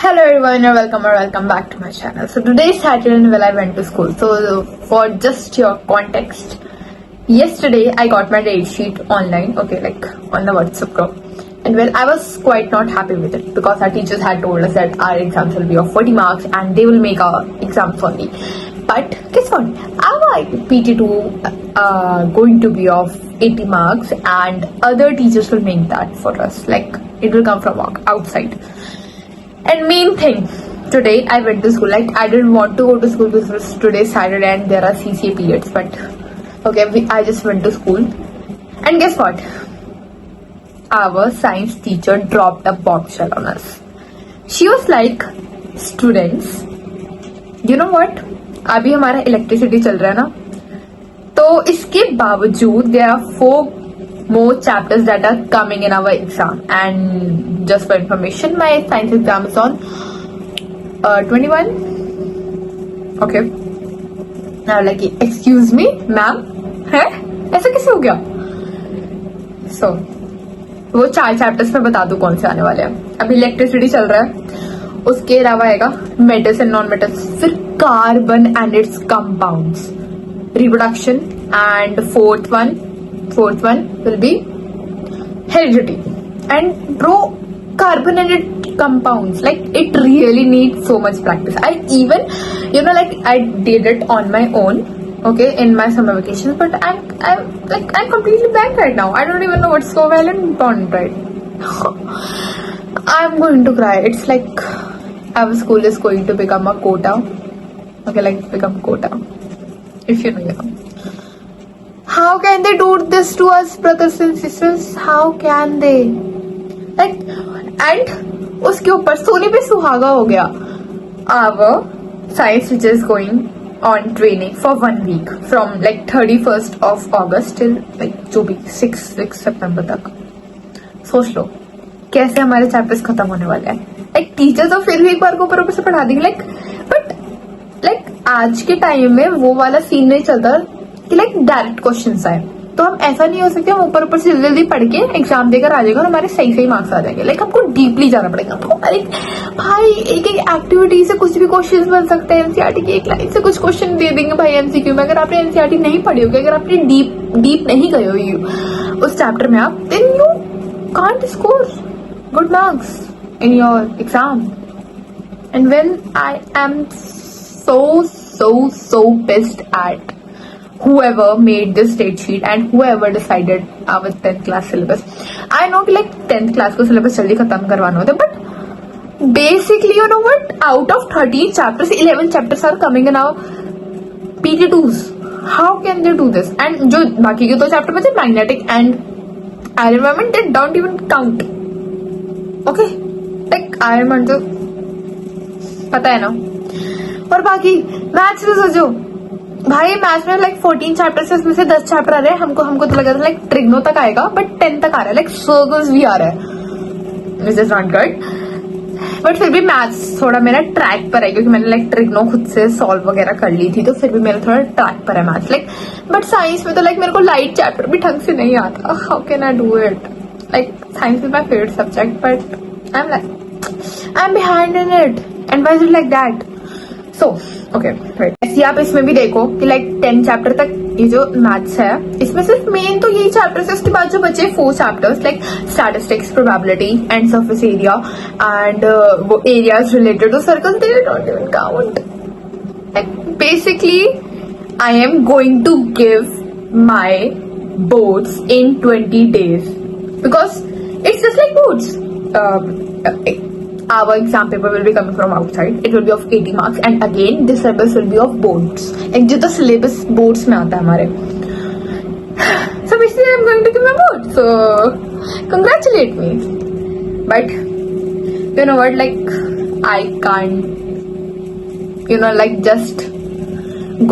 Hello everyone and welcome back to my channel. So today is Saturday and I went to school. So for just your context, yesterday I got my date sheet online, okay, like on the WhatsApp group. And I was quite not happy with it because our teachers had told us that our exams will be of 40 marks and they will make our exams for me. But guess what? Our PT2 going to be of 80 marks and other teachers will make that for us. Like it will come from outside. And main thing, today I went to school. Like I didn't want to go to school because today's Saturday and there are CCA periods. But okay, I just went to school. And guess what? Our science teacher dropped a bombshell on us. She was like, students, you know what? अभी हमारा electricity चल रहा है ना, तो इसके बावजूद there are 4 more chapters that are coming in our exam. And just for information, my science exam is on 21. Okay. Now like, excuse me, ma'am, है ऐसा कैसे हो गया? So वो 4 चैप्टर्स में बता दूं कौन से आने वाले हैं. अभी इलेक्ट्रिसिटी चल रहा है, उसके अलावा आएगा मेटल्स एंड नॉन मेटल्स, फिर carbon and it's compounds, reproduction, and fourth one will be heredity. And bro, carbon and its compounds, like it really needs so much practice. I even, like I did it on my own, okay, in my summer vacation, but I'm completely blank right now. I don't even know what's so well important, right? I'm going to cry. It's like our school is going to become a quota. Okay, like become quota, if you know. How can they do this to us, brothers and sisters? How can they? Like, and उसके ऊपर सोने पे सुहागा हो गया. Our science teacher is going on training for 1 week from like 31st of August till like जो भी 6 September तक. सोच लो कैसे हमारे चैप्टर्स खत्म होने वाले हैं. Like टीचर तो फिर भी एक बार को ऊपर से पढ़ा देंगे, like आज के टाइम में वो वाला सीन नहीं चलता कि लाइक डायरेक्ट क्वेश्चंस आए. तो हम ऐसा नहीं हो सकते हम ऊपर से जल्दी पढ़ के एग्जाम देकर आ जाएगा और हमारे सही मार्क्स आ जाएंगे. लाइक हमको डीपली जाना पड़ेगा. हमको भाई एक एक्टिविटी से कुछ भी क्वेश्चंस बन सकते हैं. एनसीईआरटी की एक लाइन से कुछ क्वेश्चन दे देंगे भाई एमसीक्यू में. अगर आपने एनसीईआरटी नहीं पढ़ी होगी, अगर आपने डीप नहीं गए हो उस चैप्टर में आप, then you can't score good marks in your exam. And when I am so pissed at whoever made this date sheet and whoever decided our 10th class syllabus. I know कि like 10th class को syllabus जल्दी खत्म करवाना होता है, but basically you know what, out of 13 chapters 11 chapters are coming in our PT2s. How can they do this? And जो बाकी के 2 chapter बचे magnetic and iron environment, they don't even count. Okay, like iron environment तो पता है ना. और बाकी मैथ्स में सोचो भाई, मैथ्स में लाइक 14 चैप्टर्स है, उसमें से 10 चैप्टर आ रहे हैं. हमको तो लगा था लाइक ट्रिग्नो तक आएगा, बट 10 तक आ रहा है. लाइक सर्कल्स भी आ रहा है, which is not good. But फिर भी मैथ्स थोड़ा मेरा ट्रैक पर है क्योंकि मैंने लाइक ट्रिग्नो खुद से सॉल्व वगैरह कर ली थी, तो फिर भी मेरा थोड़ा ट्रैक पर है मैथ्स. लाइक बट साइंस में तो लाइक मेरे को लाइट चैप्टर भी ढंग से नहीं आता. How can I do it? Like science is my favourite subject, but I am behind in it. And why is it like that? So okay, ऐसे आप इसमें भी देखो कि लाइक 10 चैप्टर तक ये जो मैथ्स है, इसमें सिर्फ मेन तो यही चैप्टर्स है. उसके बाद जो बचे 4 chapters like statistics, probability and surface area and वो areas related to circles, they don't even count. Like basically I am going to give my boards in 20 days because it's just like boards. Our exam paper will be coming from outside. It will be of 80 marks and again this syllabus will be of boards. एक जो तो syllabus boards में आता है हमारे. So basically I'm going to give my board. So congratulate me. But you know what? Like I can't, like just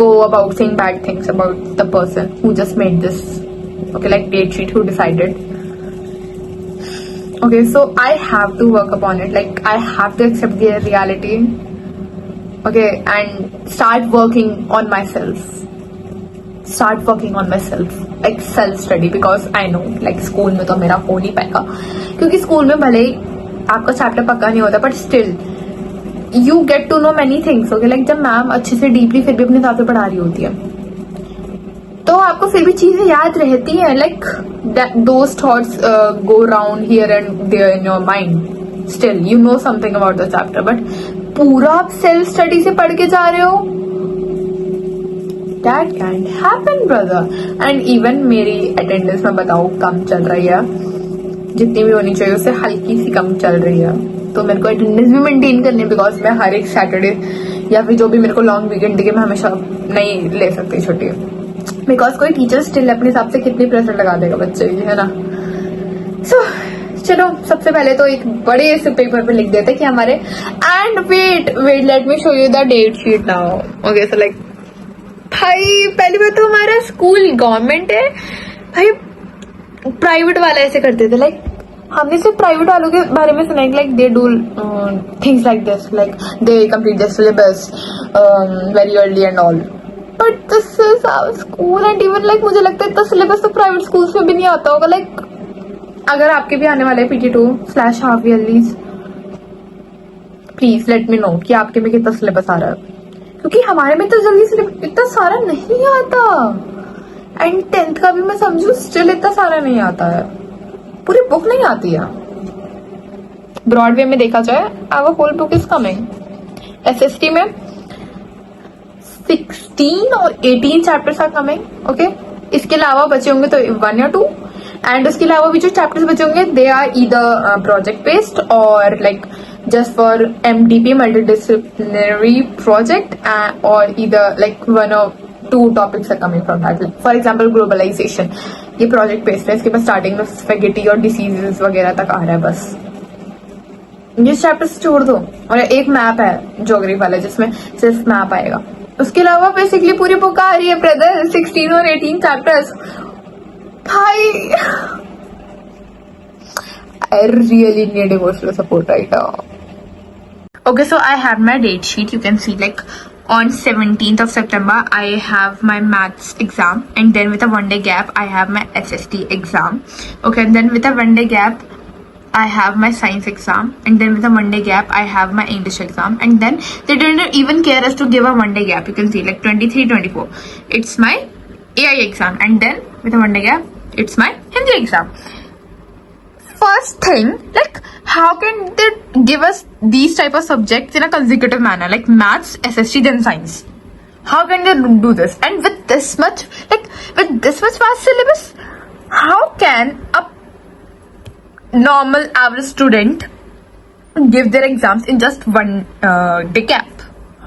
go about saying bad things about the person who just made this. Okay, like date sheet, who decided. Okay, so I have to work upon it. Like I have to accept the reality. Okay, and start working on myself. Like self study, because I know like school में तो मेरा हो नहीं पाएगा क्योंकि school में भले ही आपका चैप्टर पक्का नहीं होता, but still you get to know many things. Okay, like जब मैम अच्छे से डीपली फिर भी अपने हिसाब से पढ़ा रही होती है तो आपको फिर भी चीजें याद रहती हैं. Like those thoughts go round here and there in your mind. Still you know something about the chapter, but पूरा आप सेल्फ स्टडी से पढ़ के जा रहे हो, that can't happen brother. And even मेरी अटेंडेंस में बताओ कम चल रही है, जितनी भी होनी चाहिए उससे हल्की सी कम चल रही है. तो मेरे को अटेंडेंस भी मेंटेन करनी है, बिकॉज मैं हर एक सैटरडे या फिर जो भी मेरे को लॉन्ग वीकेंड दिखे मैं हमेशा नहीं ले सकती छुट्टी, बिकॉज कोई टीचर स्टिल अपने हिसाब से कितनी प्रेशर लगा देगा बच्चे की, है ना. सो चलो सबसे पहले तो एक बड़े से पेपर पे लिख देते कि हमारे and wait let me show you the date sheet now. Okay, so like भाई पहली बात तो हमारा स्कूल गवर्नमेंट है भाई, प्राइवेट वाला ऐसे करते थे. लाइक हमने सिर्फ प्राइवेट वालों के बारे में सुना है, like they do things like this, like they complete the syllabus very early and all. But this is our school and even like मुझे लगता है इतना सिलेबस तो प्राइवेट स्कूल्स में भी नहीं आता होगा. लाइक अगर आपके भी आने वाले PT2/हाफ ईयरलीज, प्लीज लेट मी नो कि आपके में कितना सिलेबस आ रहा है, क्योंकि हमारे में तो जल्दी इतना सारा नहीं आता. एंड 10th का भी मैं समझू स्टिल इतना सारा नहीं आता है, पूरी बुक नहीं आती है. ब्रॉडवे में देखा जाए our whole book is coming. SST में 16 और 18 चैप्टर्स आर कमिंग. ओके, इसके अलावा बचे होंगे तो 1 या 2, एंड उसके अलावा भी जो चैप्टर्स बचे होंगे they are either project based और like just for MDP multidisciplinary project or either like 1 or 2 topics are coming from that. For example globalization, ये project based है, इसके पास starting में spaghetti और diseases वगैरह तक आ रहा है. बस ये चैप्टर्स छोड़ दो, और एक मैप है ज्योग्राफी वाला जिसमें सिर्फ मैप आएगा. उसके अलावा बेसिकली पूरी बुक आ रही है ब्रदर, 16 और 18 चैप्टर्स. भाई I really need emotional support right now. Okay, so I have my date sheet. You can see like on 17th of September I have my maths exam, and then with a 1 day gap I have my SST exam. Okay, and then with a 1 day gap I have my science exam, and then with a 1 day gap I have my English exam, and then they didn't even care us to give a 1 day gap. You can see like 23-24 it's my AI exam, and then with a 1 day gap it's my Hindi exam. First thing, like how can they give us these type of subjects in a consecutive manner, like maths, SST, then science? How can they do this? And with this much vast syllabus, how can a normal average student give their exams in just 1 day gap?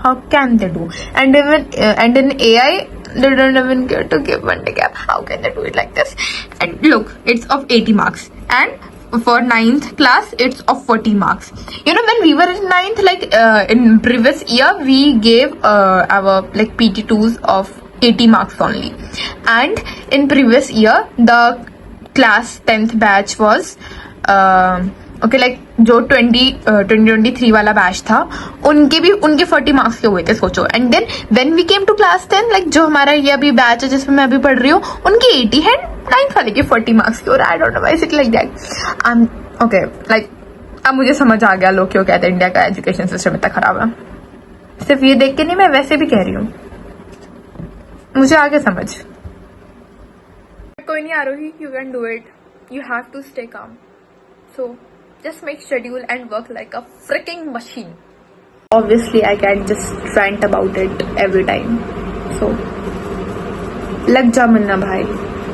How can they do? And even and in AI they don't even get to give 1 day gap. How can they do it like this? And look, it's of 80 marks, and for 9th class it's of 40 marks. You know, when we were in 9th, like in previous year we gave our like PT2s of 80 marks only, and in previous year the class 10th batch was okay like जो 2023 वाला batch था उनके 40 marks के हुए थे, सोचो. And then when we came to class 10, like जो हमारा ये अभी बैच है जिसमें मैं अभी पढ़ रही हूँ, उनकी 80 है, 9th वाले के 40 मार्क्स के. और I don't know why it like that. Okay, like अब मुझे समझ आ गया लोग क्यों कहते हैं इंडिया का एजुकेशन सिस्टम इतना खराब है. सिर्फ ये देख के नहीं, मैं वैसे भी कह रही हूँ, मुझे आगे समझ. कोई नहीं Aarohi, you can do it, you have to stay calm. So just make schedule and work like a freaking machine. Obviously I can't just rant about it every time, so lag ja munna bhai,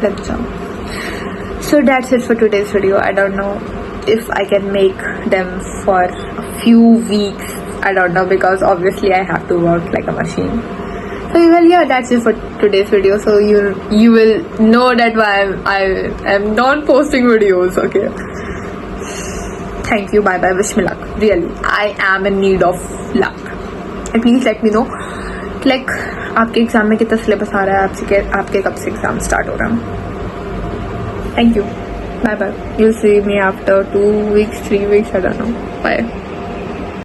lag ja. So that's it for today's video. I don't know if I can make them for a few weeks, I don't know, because obviously I have to work like a machine. So well, yeah, that's it for today's video. So you will know that why I am not posting videos. Okay, thank you, bye bye, wish me luck. Really, I am in need of luck. And please let me know like आपके exam में कितना syllabus आ रहा है, आपके कब से exam start हो रहा है. Thank you, bye bye. You'll see me after 2 weeks, 3 weeks, I don't know. Bye.